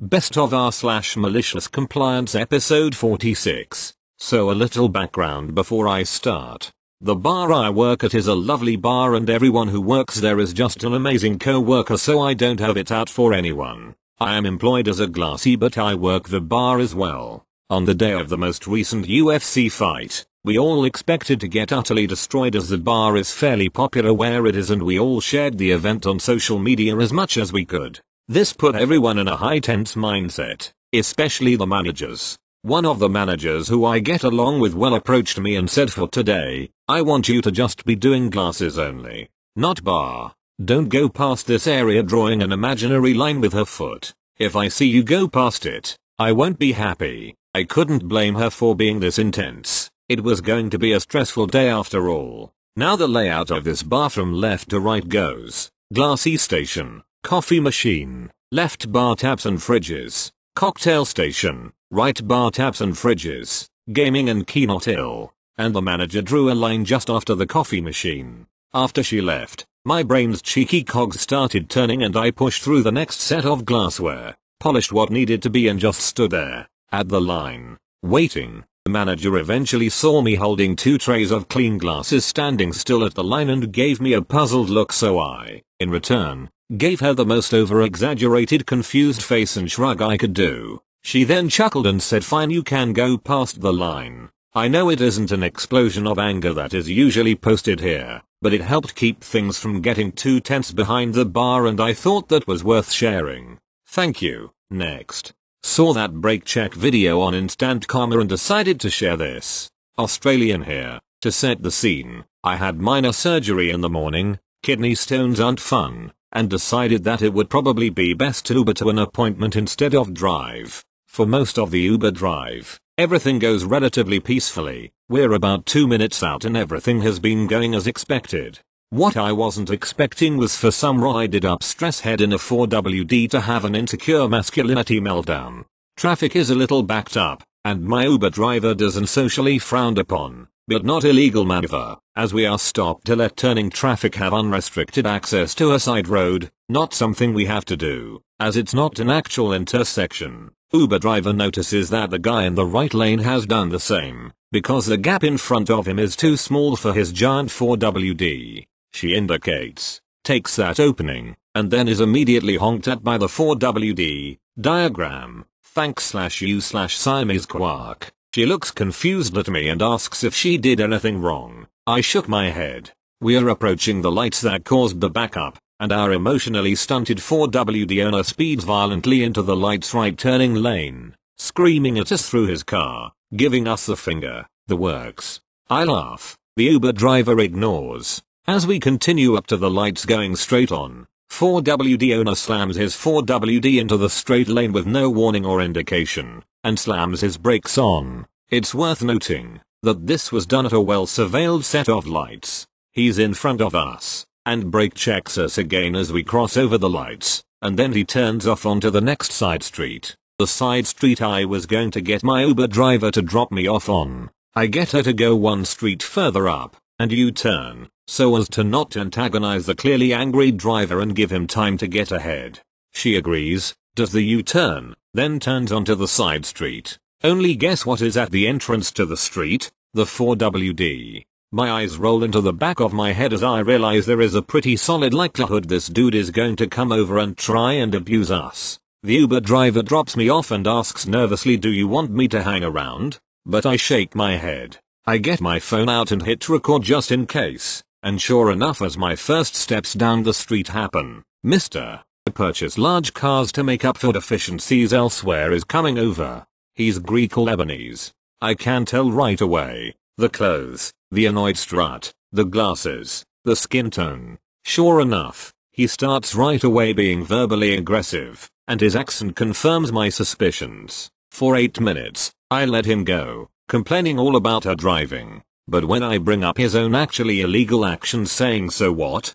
Best of r/malicious compliance episode 46. So a little background before I start. The bar I work at is a lovely bar and everyone who works there is just an amazing co-worker, so I don't have it out for anyone. I am employed as a glassy, but I work the bar as well. On the day of the most recent UFC fight, we all expected to get utterly destroyed as the bar is fairly popular where it is, and we all shared the event on social media as much as we could. This put everyone in a high tense mindset, especially the managers. One of the managers who I get along with well approached me and said, for today, I want you to just be doing glasses only, not bar. Don't go past this area, drawing an imaginary line with her foot. If I see you go past it, I won't be happy. I couldn't blame her for being this intense. It was going to be a stressful day after all. Now the layout of this bar from left to right goes: glassy station, coffee machine, left bar taps and fridges, cocktail station, right bar taps and fridges, gaming and keynote ill. And the manager drew a line just after the coffee machine. After she left, my brain's cheeky cogs started turning and I pushed through the next set of glassware, polished what needed to be, and just stood there, at the line, waiting. The manager eventually saw me holding 2 trays of clean glasses standing still at the line and gave me a puzzled look, so I, in return, gave her the most over-exaggerated confused face and shrug I could do. She then chuckled and said, "Fine, you can go past the line." I know it isn't an explosion of anger that is usually posted here, but it helped keep things from getting too tense behind the bar and I thought that was worth sharing. Thank you. Next. Saw that break check video on Instant Karma and decided to share this. Australian here. To set the scene, I had minor surgery in the morning, kidney stones aren't fun, and decided that it would probably be best to Uber to an appointment instead of drive. For most of the Uber drive, everything goes relatively peacefully. We're about 2 minutes out and everything has been going as expected. What I wasn't expecting was for some roided up stress head in a 4WD to have an insecure masculinity meltdown. Traffic is a little backed up, and my Uber driver doesn't socially frowned upon, but not illegal maneuver, as we are stopped to let turning traffic have unrestricted access to a side road, not something we have to do, as it's not an actual intersection. Uber driver notices that the guy in the right lane has done the same, because the gap in front of him is too small for his giant 4WD. She indicates, takes that opening, and then is immediately honked at by the 4WD. Diagram. Thanks/you/Siamese quark. She looks confused at me and asks if she did anything wrong. I shook my head. We're approaching the lights that caused the backup, and our emotionally stunted 4WD owner speeds violently into the light's right turning lane, screaming at us through his car, giving us the finger, the works. I laugh. The Uber driver ignores. As we continue up to the lights going straight on, 4WD owner slams his 4WD into the straight lane with no warning or indication, and slams his brakes on. It's worth noting that this was done at a well-surveilled set of lights. He's in front of us, and brake checks us again as we cross over the lights, and then he turns off onto the next side street. The side street I was going to get my Uber driver to drop me off on. I get her to go 1 street further up, and U-turn, so as to not antagonize the clearly angry driver and give him time to get ahead. She agrees, does the U-turn, then turns onto the side street. Only guess what is at the entrance to the street? The 4WD. My eyes roll into the back of my head as I realize there is a pretty solid likelihood this dude is going to come over and try and abuse us. The Uber driver drops me off and asks nervously, "Do you want me to hang around?" But I shake my head. I get my phone out and hit record just in case, and sure enough, as my first steps down the street happen, Mr. Purchase large cars to make up for deficiencies elsewhere is coming over. He's Greek or Lebanese. I can tell right away. The clothes, the annoyed strut, the glasses, the skin tone. Sure enough, he starts right away being verbally aggressive, and his accent confirms my suspicions. For 8 minutes, I let him go, complaining all about her driving, but when I bring up his own actually illegal actions saying "so what?"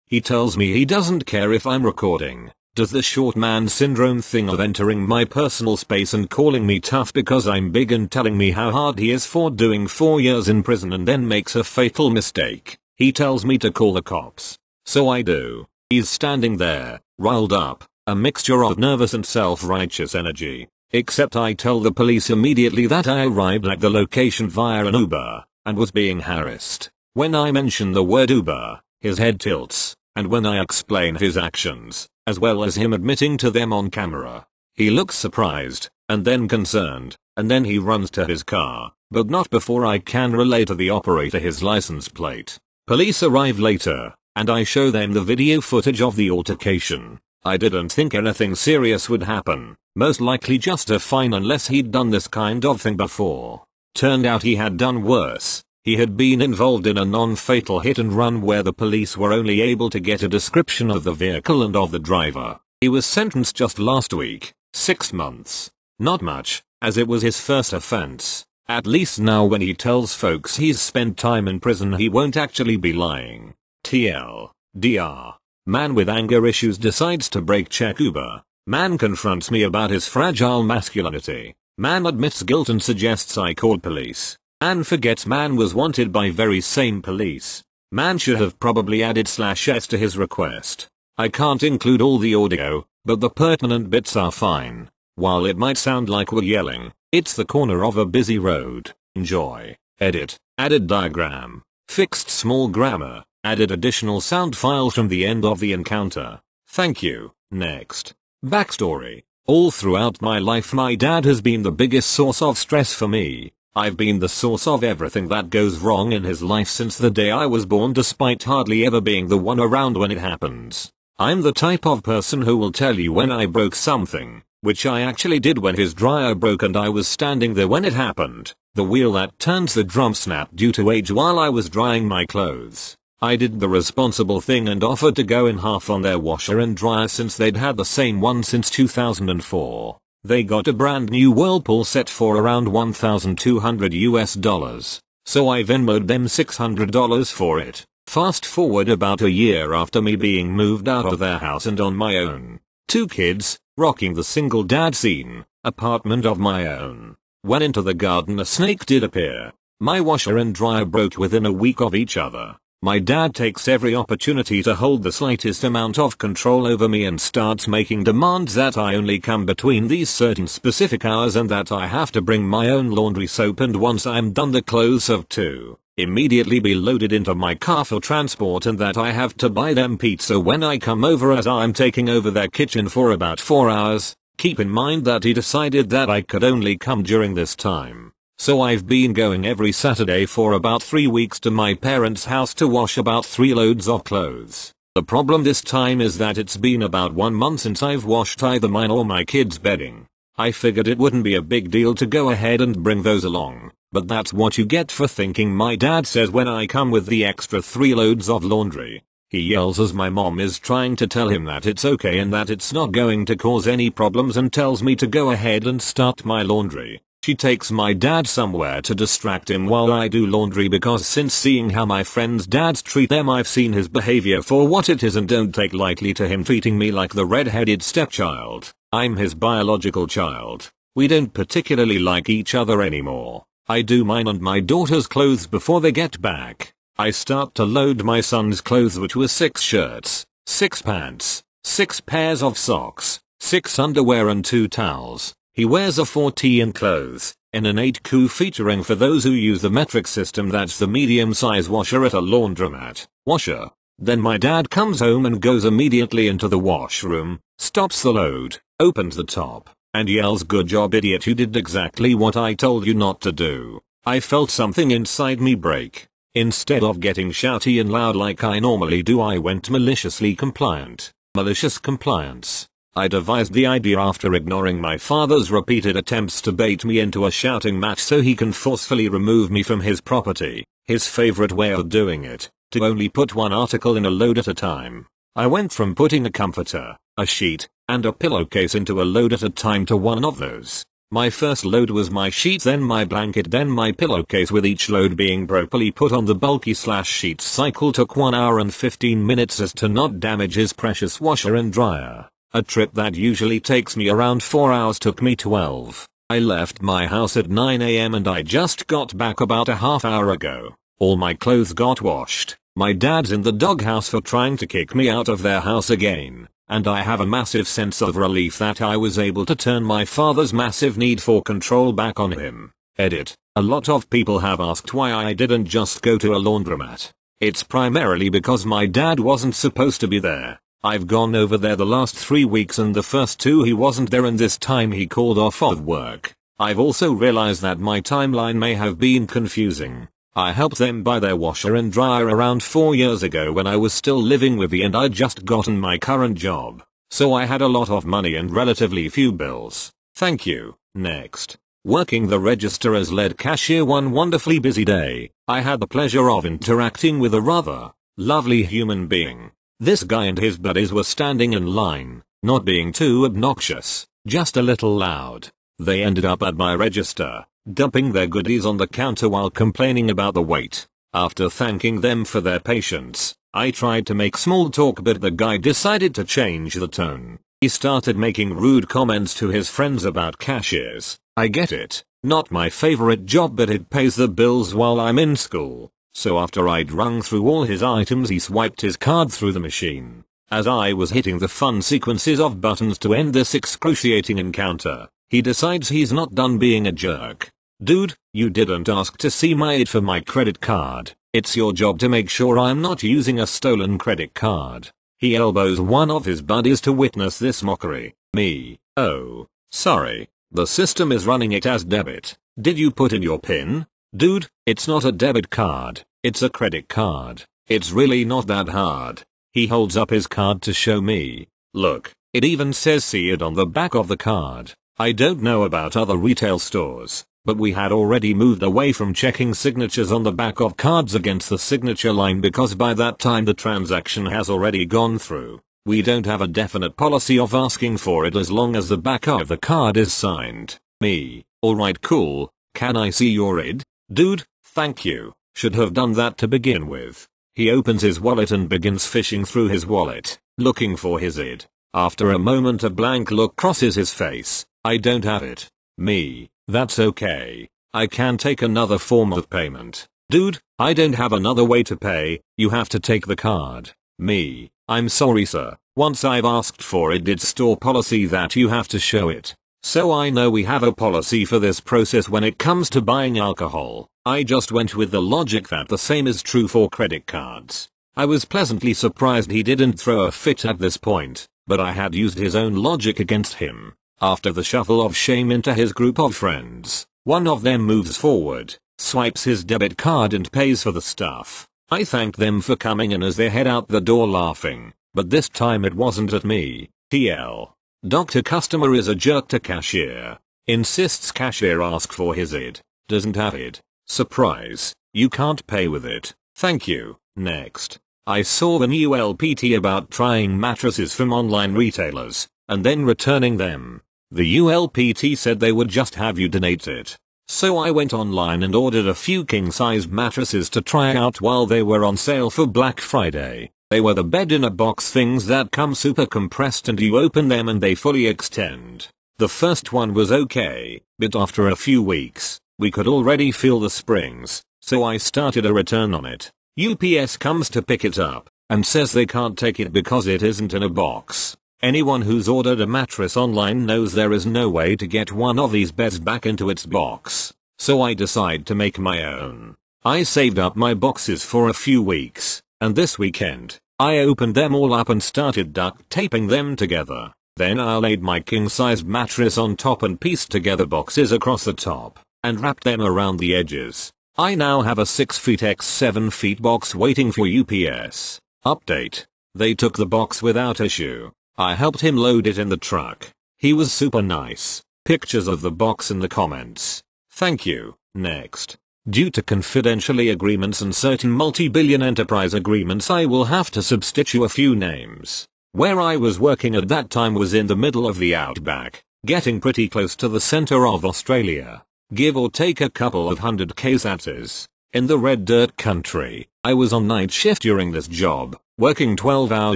he tells me he doesn't care if I'm recording, does the short man syndrome thing of entering my personal space and calling me tough because I'm big and telling me how hard he is for doing 4 years in prison, and then makes a fatal mistake. He tells me to call the cops. So I do. He's standing there, riled up, A mixture of nervous and self-righteous energy. Except I tell the police immediately that I arrived at the location via an Uber and was being harassed. When I mention the word Uber, his head tilts, and when I explain his actions, as well as him admitting to them on camera, he looks surprised, and then concerned, and then he runs to his car, but not before I can relay to the operator his license plate. Police arrive later, and I show them the video footage of the altercation. I didn't think anything serious would happen, most likely just a fine unless he'd done this kind of thing before. Turned out he had done worse. He had been involved in a non-fatal hit and run where the police were only able to get a description of the vehicle and of the driver. He was sentenced just last week, 6 months. Not much, as it was his first offense. At least now when he tells folks he's spent time in prison he won't actually be lying. TLDR. Man with anger issues decides to brake check Uber. Man confronts me about his fragile masculinity. Man admits guilt and suggests I call police. Man forgets man was wanted by very same police. Man should have probably added /s to his request. I can't include all the audio, but the pertinent bits are fine. While it might sound like we're yelling, it's the corner of a busy road. Enjoy. Edit. Added diagram. Fixed small grammar. Added additional sound files from the end of the encounter. Thank you. Next. Backstory. All throughout my life my dad has been the biggest source of stress for me. I've been the source of everything that goes wrong in his life since the day I was born despite hardly ever being the one around when it happens. I'm the type of person who will tell you when I broke something, which I actually did when his dryer broke and I was standing there when it happened. The wheel that turns the drum snapped due to age while I was drying my clothes. I did the responsible thing and offered to go in half on their washer and dryer since they'd had the same one since 2004. They got a brand new Whirlpool set for around $1,200 US, so I Venmo'd them $600 for it. Fast forward about a year after me being moved out of their house and on my own. 2 kids, rocking the single dad scene, apartment of my own. When into the garden a snake did appear. My washer and dryer broke within a week of each other. My dad takes every opportunity to hold the slightest amount of control over me and starts making demands that I only come between these certain specific hours and that I have to bring my own laundry soap and once I'm done the clothes have to immediately be loaded into my car for transport and that I have to buy them pizza when I come over as I'm taking over their kitchen for about 4 hours. Keep in mind that he decided that I could only come during this time. So I've been going every Saturday for about 3 weeks to my parents' house to wash about 3 loads of clothes. The problem this time is that it's been about 1 month since I've washed either mine or my kids' bedding. I figured it wouldn't be a big deal to go ahead and bring those along, but that's what you get for thinking, my dad says when I come with the extra 3 loads of laundry. He yells as my mom is trying to tell him that it's okay and that it's not going to cause any problems and tells me to go ahead and start my laundry. She takes my dad somewhere to distract him while I do laundry because since seeing how my friends' dads treat them I've seen his behavior for what it is and don't take lightly to him treating me like the red-headed stepchild. I'm his biological child. We don't particularly like each other anymore. I do mine and my daughter's clothes before they get back. I start to load my son's clothes, which was 6 shirts, 6 pants, 6 pairs of socks, 6 underwear and 2 towels. He wears a 4T in clothes, in an 8Q featuring, for those who use the metric system, that's the medium size washer at a laundromat. Washer. Then my dad comes home and goes immediately into the washroom, stops the load, opens the top, and yells, "Good job, idiot, you did exactly what I told you not to do." I felt something inside me break. Instead of getting shouty and loud like I normally do, I went maliciously compliant. Malicious compliance. I devised the idea after ignoring my father's repeated attempts to bait me into a shouting match so he can forcefully remove me from his property. His favorite way of doing it, to only put 1 article in a load at a time. I went from putting a comforter, a sheet, and a pillowcase into a load at a time to one of those. My first load was my sheet, then my blanket, then my pillowcase, with each load being properly put on the bulky/sheet cycle took 1 hour and 15 minutes as to not damage his precious washer and dryer. A trip that usually takes me around 4 hours took me 12. I left my house at 9 AM and I just got back about a half hour ago. All my clothes got washed. My dad's in the doghouse for trying to kick me out of their house again. and I have a massive sense of relief that I was able to turn my father's massive need for control back on him. Edit. A lot of people have asked why I didn't just go to a laundromat. It's primarily because my dad wasn't supposed to be there. I've gone over there the last 3 weeks and the first 2 he wasn't there, and this time he called off of work. I've also realized that my timeline may have been confusing. I helped them buy their washer and dryer around 4 years ago when I was still living with the, and I'd just gotten my current job. So I had a lot of money and relatively few bills. Thank you. Next. Working the register as lead cashier one wonderfully busy day, I had the pleasure of interacting with a rather lovely human being. This guy and his buddies were standing in line, not being too obnoxious, just a little loud. They ended up at my register, dumping their goodies on the counter while complaining about the wait. After thanking them for their patience, I tried to make small talk, but the guy decided to change the tone. He started making rude comments to his friends about cashiers. I get it, not my favorite job, but it pays the bills while I'm in school. So after I'd rung through all his items, he swiped his card through the machine. As I was hitting the fun sequences of buttons to end this excruciating encounter, he decides he's not done being a jerk. Dude, you didn't ask to see my ID for my credit card. It's your job to make sure I'm not using a stolen credit card. He elbows one of his buddies to witness this mockery. Me. Oh, sorry. The system is running it as debit. Did you put in your PIN? Dude, it's not a debit card. It's a credit card. It's really not that hard. He holds up his card to show me. Look, it even says see it on the back of the card. I don't know about other retail stores, but we had already moved away from checking signatures on the back of cards against the signature line because by that time the transaction has already gone through. We don't have a definite policy of asking for it as long as the back of the card is signed. Me. Alright, cool. Can I see your ID? Dude, thank you. Should have done that to begin with. He opens his wallet and begins fishing through his wallet, looking for his ID. After a moment a blank look crosses his face. I don't have it. Me. That's okay. I can take another form of payment. Dude, I don't have another way to pay. You have to take the card. Me. I'm sorry sir, once I've asked for it, it's store policy that you have to show it. So I know we have a policy for this process when it comes to buying alcohol. I just went with the logic that the same is true for credit cards. I was pleasantly surprised he didn't throw a fit at this point, but I had used his own logic against him. After the shuffle of shame into his group of friends, one of them moves forward, swipes his debit card and pays for the stuff. I thanked them for coming in as they head out the door laughing, but this time it wasn't at me. TL. Dr. Customer is a jerk to cashier. Insists cashier ask for his ID. Doesn't have it. Surprise. You can't pay with it. Thank you. Next. I saw the new LPT about trying mattresses from online retailers, and then returning them. The ULPT said they would just have you donate it. So I went online and ordered a few king-size mattresses to try out while they were on sale for Black Friday. They were the bed-in-a-box things that come super compressed and you open them and they fully extend. The first one was okay, but after a few weeks, we could already feel the springs, so I started a return on it. UPS comes to pick it up, and says they can't take it because it isn't in a box. Anyone who's ordered a mattress online knows there is no way to get one of these beds back into its box. So I decide to make my own. I saved up my boxes for a few weeks, and this weekend, I opened them all up and started duct taping them together. Then I laid my king-sized mattress on top and pieced together boxes across the top, and wrapped them around the edges. I now have a 6 feet x 7 feet box waiting for UPS. Update. They took the box without issue. I helped him load it in the truck. He was super nice. Pictures of the box in the comments. Thank you. Next. Due to confidentiality agreements and certain multi-billion enterprise agreements, I will have to substitute a few names. Where I was working at that time was in the middle of the outback, getting pretty close to the center of Australia. Give or take a couple of 100 k's that is. In the red dirt country, I was on night shift during this job, working 12-hour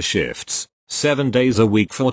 shifts. 7 days a week for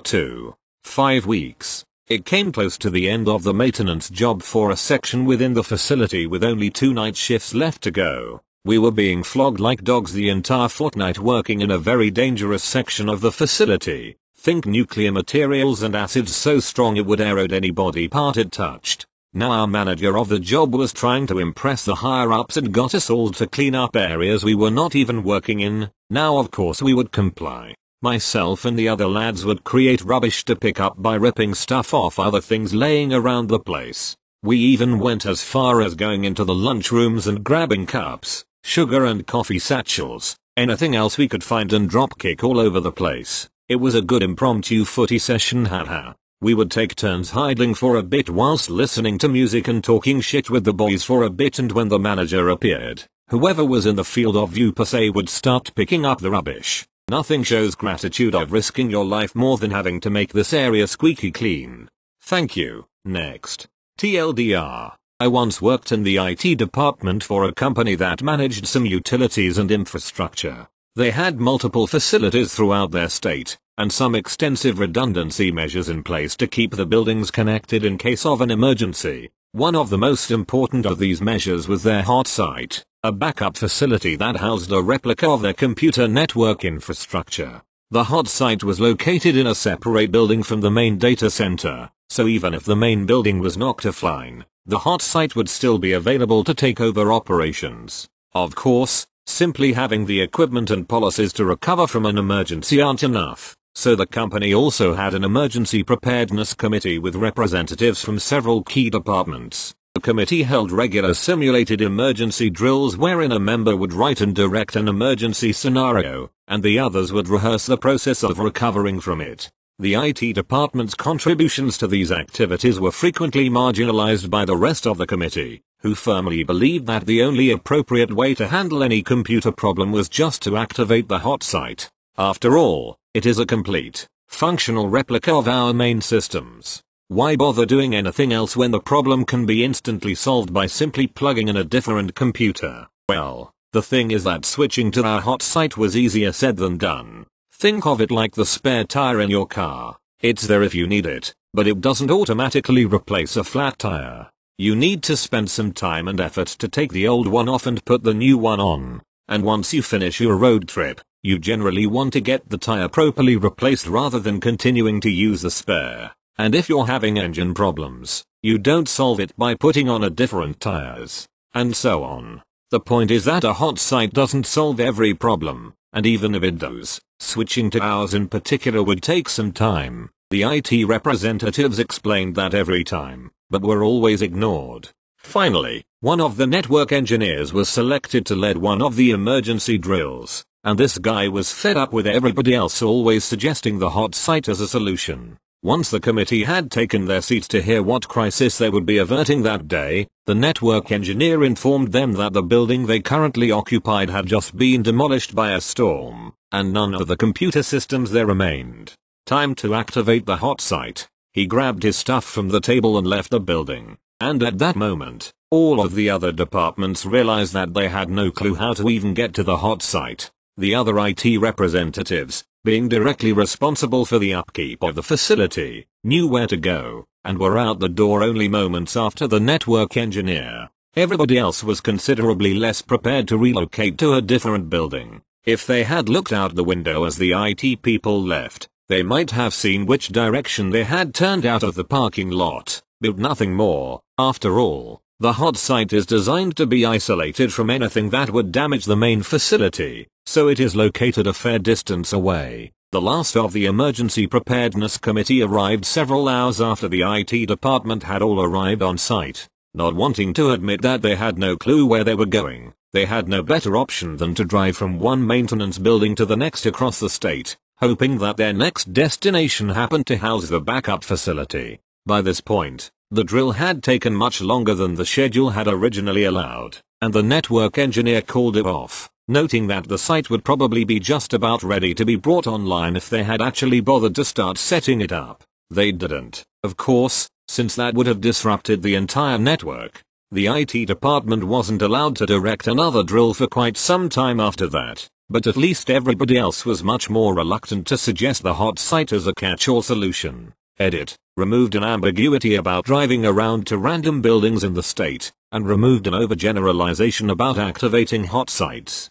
5 weeks. It came close to the end of the maintenance job for a section within the facility with only 2 night shifts left to go. We were being flogged like dogs the entire fortnight working in a very dangerous section of the facility. Think nuclear materials and acids so strong it would erode any body part it touched. Now our manager of the job was trying to impress the higher ups and got us all to clean up areas we were not even working in. Now of course we would comply. Myself and the other lads would create rubbish to pick up by ripping stuff off other things laying around the place. We even went as far as going into the lunchrooms and grabbing cups, sugar and coffee satchels, anything else we could find and dropkick all over the place. It was a good impromptu footy session, haha. We would take turns hiding for a bit whilst listening to music and talking shit with the boys for a bit, and when the manager appeared, whoever was in the field of view per se would start picking up the rubbish. Nothing shows gratitude of risking your life more than having to make this area squeaky clean. Thank you. Next. TLDR. I once worked in the IT department for a company that managed some utilities and infrastructure. They had multiple facilities throughout their state, and some extensive redundancy measures in place to keep the buildings connected in case of an emergency. One of the most important of these measures was their hot site, a backup facility that housed a replica of their computer network infrastructure. The hot site was located in a separate building from the main data center, so even if the main building was knocked offline, the hot site would still be available to take over operations. Of course, simply having the equipment and policies to recover from an emergency aren't enough, so the company also had an emergency preparedness committee with representatives from several key departments. The committee held regular simulated emergency drills wherein a member would write and direct an emergency scenario, and the others would rehearse the process of recovering from it. The IT department's contributions to these activities were frequently marginalized by the rest of the committee, who firmly believed that the only appropriate way to handle any computer problem was just to activate the hot site. After all, it is a complete, functional replica of our main systems. Why bother doing anything else when the problem can be instantly solved by simply plugging in a different computer? Well, the thing is that switching to our hot site was easier said than done. Think of it like the spare tire in your car. It's there if you need it, but it doesn't automatically replace a flat tire. You need to spend some time and effort to take the old one off and put the new one on. And once you finish your road trip, you generally want to get the tire properly replaced rather than continuing to use the spare. And if you're having engine problems, you don't solve it by putting on a different tires. And so on. The point is that a hot site doesn't solve every problem, and even if it does, switching to ours in particular would take some time. The IT representatives explained that every time, but were always ignored. Finally, one of the network engineers was selected to lead one of the emergency drills, and this guy was fed up with everybody else always suggesting the hot site as a solution. Once the committee had taken their seats to hear what crisis they would be averting that day, the network engineer informed them that the building they currently occupied had just been demolished by a storm, and none of the computer systems there remained. Time to activate the hot site. He grabbed his stuff from the table and left the building, and at that moment, all of the other departments realized that they had no clue how to even get to the hot site. The other IT representatives, being directly responsible for the upkeep of the facility, knew where to go, and were out the door only moments after the network engineer. Everybody else was considerably less prepared to relocate to a different building. If they had looked out the window as the IT people left, they might have seen which direction they had turned out of the parking lot, but nothing more. After all, the hot site is designed to be isolated from anything that would damage the main facility, so it is located a fair distance away. The last of the emergency preparedness committee arrived several hours after the IT department had all arrived on site. Not wanting to admit that they had no clue where they were going, they had no better option than to drive from one maintenance building to the next across the state, hoping that their next destination happened to house the backup facility. By this point, the drill had taken much longer than the schedule had originally allowed, and the network engineer called it off, noting that the site would probably be just about ready to be brought online if they had actually bothered to start setting it up. They didn't, of course, since that would have disrupted the entire network. The IT department wasn't allowed to direct another drill for quite some time after that, but at least everybody else was much more reluctant to suggest the hot site as a catch-all solution. Edit. Removed an ambiguity about driving around to random buildings in the state, and removed an overgeneralization about activating hot sites.